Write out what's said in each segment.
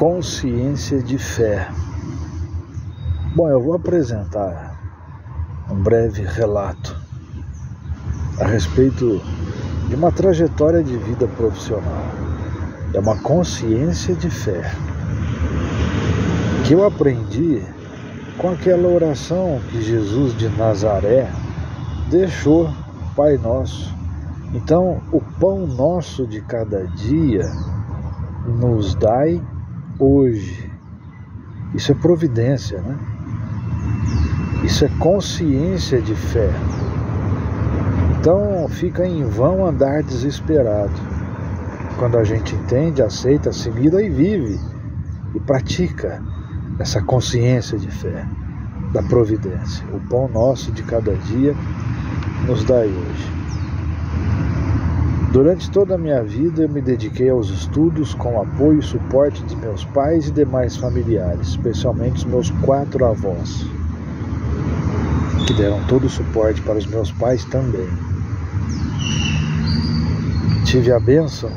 Consciência de fé. Bom, eu vou apresentar um breve relato a respeito de uma trajetória de vida profissional. É uma consciência de fé que eu aprendi com aquela oração que Jesus de Nazaré deixou, Pai Nosso. Então, o pão nosso de cada dia nos dai hoje. Isso é providência, né? Isso é consciência de fé. Então, fica em vão andar desesperado. Quando a gente entende, aceita, assimila e vive e pratica essa consciência de fé da providência. O pão nosso de cada dia nos dai hoje. Durante toda a minha vida eu me dediquei aos estudos com o apoio e suporte de meus pais e demais familiares, especialmente os meus 4 avós, que deram todo o suporte para os meus pais também. Tive a bênção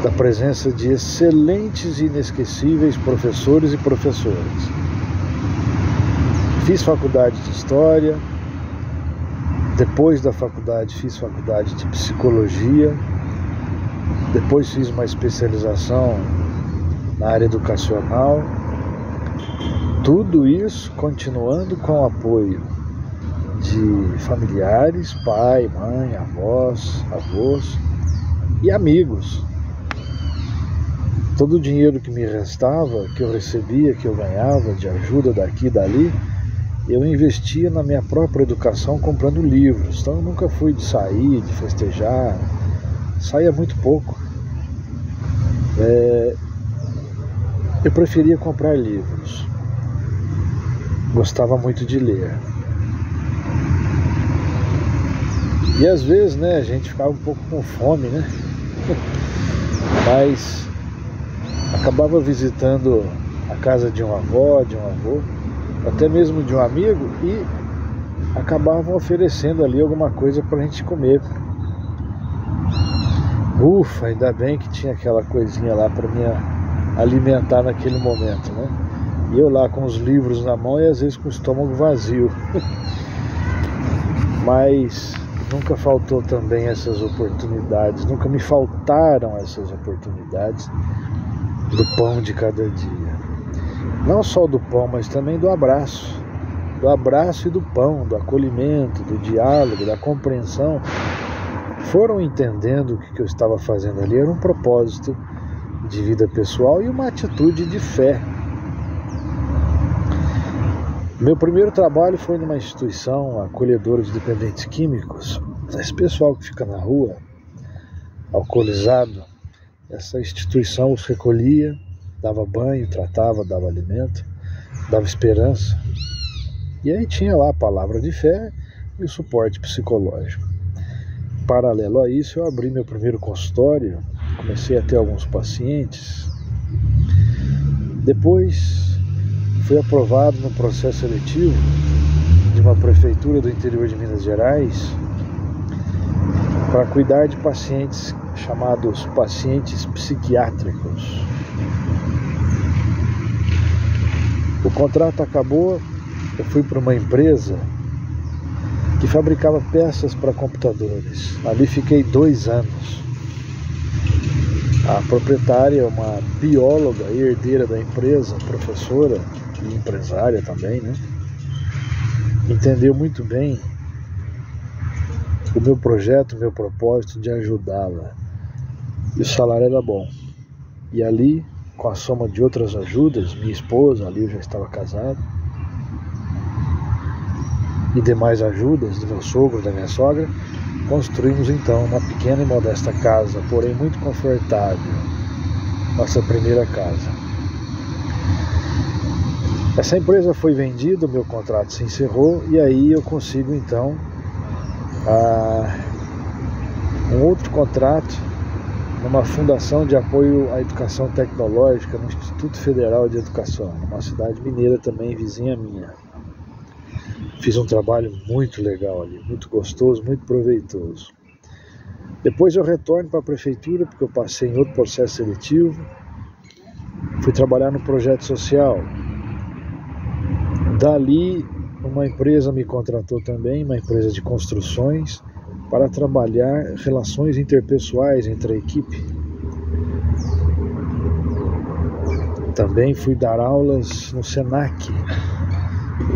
da presença de excelentes e inesquecíveis professores e professoras. Fiz faculdade de História. Depois da faculdade fiz faculdade de Psicologia, depois fiz uma especialização na área educacional, tudo isso continuando com o apoio de familiares, pai, mãe, avós e amigos. Todo o dinheiro que me restava, que eu recebia, que eu ganhava de ajuda daqui e dali, eu investia na minha própria educação comprando livros. Então eu nunca fui de sair, de festejar, saía muito pouco. Eu preferia comprar livros. Gostava muito de ler. E às vezes, né, a gente ficava um pouco com fome, né? Mas acabava visitando a casa de uma avó, de um avô, até mesmo de um amigo, e acabavam oferecendo ali alguma coisa para a gente comer. Ufa, ainda bem que tinha aquela coisinha lá para me alimentar naquele momento, né? E eu lá com os livros na mão e às vezes com o estômago vazio. Mas nunca faltou também essas oportunidades, nunca me faltaram essas oportunidades do pão de cada dia. Não só do pão, mas também do abraço e do pão, do acolhimento, do diálogo, da compreensão. Foram entendendo que o que eu estava fazendo ali era um propósito de vida pessoal e uma atitude de fé. Meu primeiro trabalho foi numa instituição acolhedora de dependentes químicos. Esse pessoal que fica na rua, alcoolizado, essa instituição os recolhia, dava banho, tratava, dava alimento, dava esperança. E aí tinha lá a palavra de fé e o suporte psicológico. Paralelo a isso, eu abri meu primeiro consultório, comecei a ter alguns pacientes. Depois fui aprovado no processo seletivo de uma prefeitura do interior de Minas Gerais para cuidar de pacientes chamados pacientes psiquiátricos. O contrato acabou, eu fui para uma empresa que fabricava peças para computadores. Ali fiquei 2 anos. A proprietária, uma bióloga e herdeira da empresa, professora e empresária também, né? Entendeu muito bem o meu projeto, o meu propósito de ajudá-la. E o salário era bom. E ali, com a soma de outras ajudas, minha esposa, ali eu já estava casado, e demais ajudas do meu sogro, da minha sogra, construímos então uma pequena e modesta casa, porém muito confortável, nossa primeira casa. Essa empresa foi vendida, o meu contrato se encerrou, e aí eu consigo então um outro contrato numa fundação de apoio à educação tecnológica no Instituto Federal de Educação, numa cidade mineira também, vizinha minha. Fiz um trabalho muito legal ali, muito gostoso, muito proveitoso. Depois eu retorno para a prefeitura, porque eu passei em outro processo seletivo, Fui trabalhar no projeto social. Dali, uma empresa me contratou também, uma empresa de construções, para trabalhar relações interpessoais entre a equipe. Também fui dar aulas no SENAC,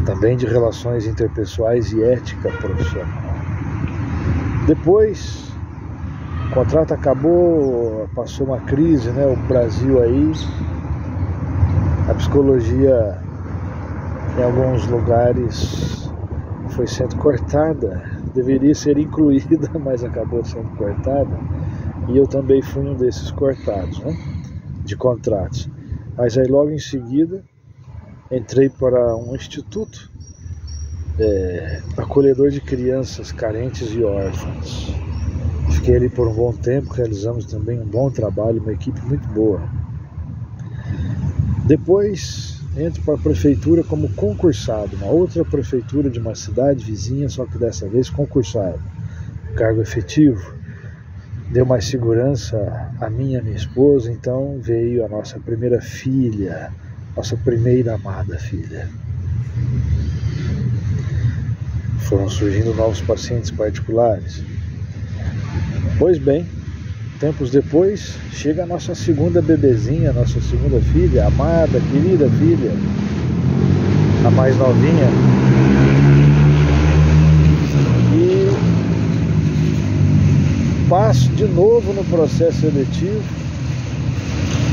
também de relações interpessoais e ética profissional. Depois, o contrato acabou, passou uma crise, né? O Brasil aí, a psicologia em alguns lugares foi sendo cortada, deveria ser incluída, mas acabou sendo cortada, e eu também fui um desses cortados, né? De contratos. Mas aí logo em seguida entrei para um instituto acolhedor de crianças carentes e órfãs. Fiquei ali por um bom tempo, realizamos também um bom trabalho, uma equipe muito boa. Depois entro para a prefeitura como concursado, uma outra prefeitura de uma cidade vizinha, só que dessa vez concursado, cargo efetivo. Deu mais segurança a mim e a minha esposa, então veio a nossa primeira filha, nossa primeira amada filha. Foram surgindo novos pacientes particulares. Pois bem, tempos depois, chega a nossa segunda bebezinha, nossa segunda filha, amada, querida filha, a mais novinha. E passo de novo no processo seletivo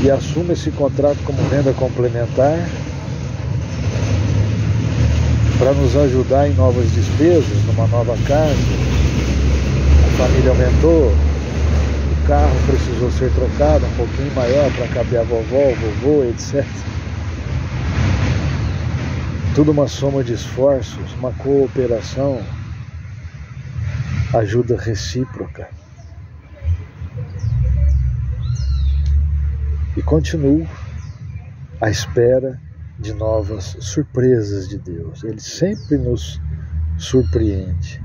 e assumo esse contrato como renda complementar para nos ajudar em novas despesas, numa nova casa. A família aumentou, o carro precisou ser trocado, um pouquinho maior para caber a vovó, o vovô, etc. Tudo uma soma de esforços, uma cooperação, ajuda recíproca. E continuo à espera de novas surpresas de Deus. Ele sempre nos surpreende.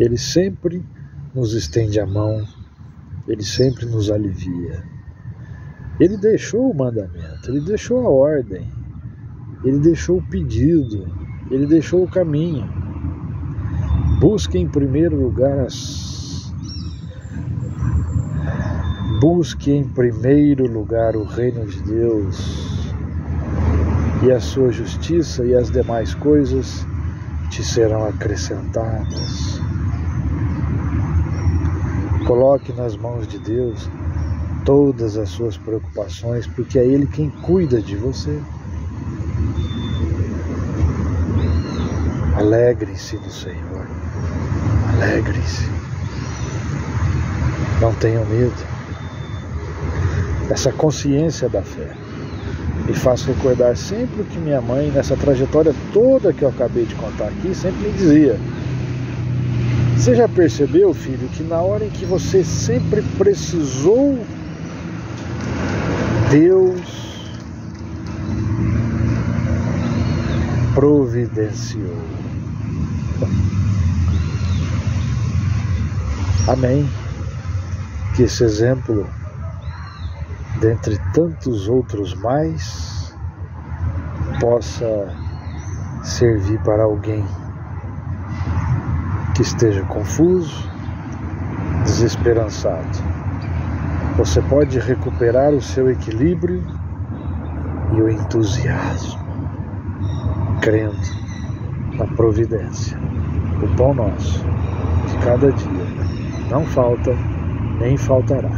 Ele sempre nos estende a mão. Ele sempre nos alivia. Ele deixou o mandamento, ele deixou a ordem, ele deixou o pedido, ele deixou o caminho. Busque em primeiro lugar Busque em primeiro lugar o reino de Deus e a sua justiça, e as demais coisas te serão acrescentadas. Coloque nas mãos de Deus todas as suas preocupações, porque é Ele quem cuida de você. Alegre-se no Senhor. Alegre-se. Não tenham medo. Essa consciência da fé me faz recordar sempre o que minha mãe, nessa trajetória toda que eu acabei de contar aqui, sempre me dizia: você já percebeu, filho, que na hora em que você sempre precisou, Deus providenciou? Amém. Que esse exemplo, dentre tantos outros mais, possa servir para alguém que esteja confuso, desesperançado. Você pode recuperar o seu equilíbrio e o entusiasmo, crendo na providência. O pão nosso de cada dia não falta nem faltará.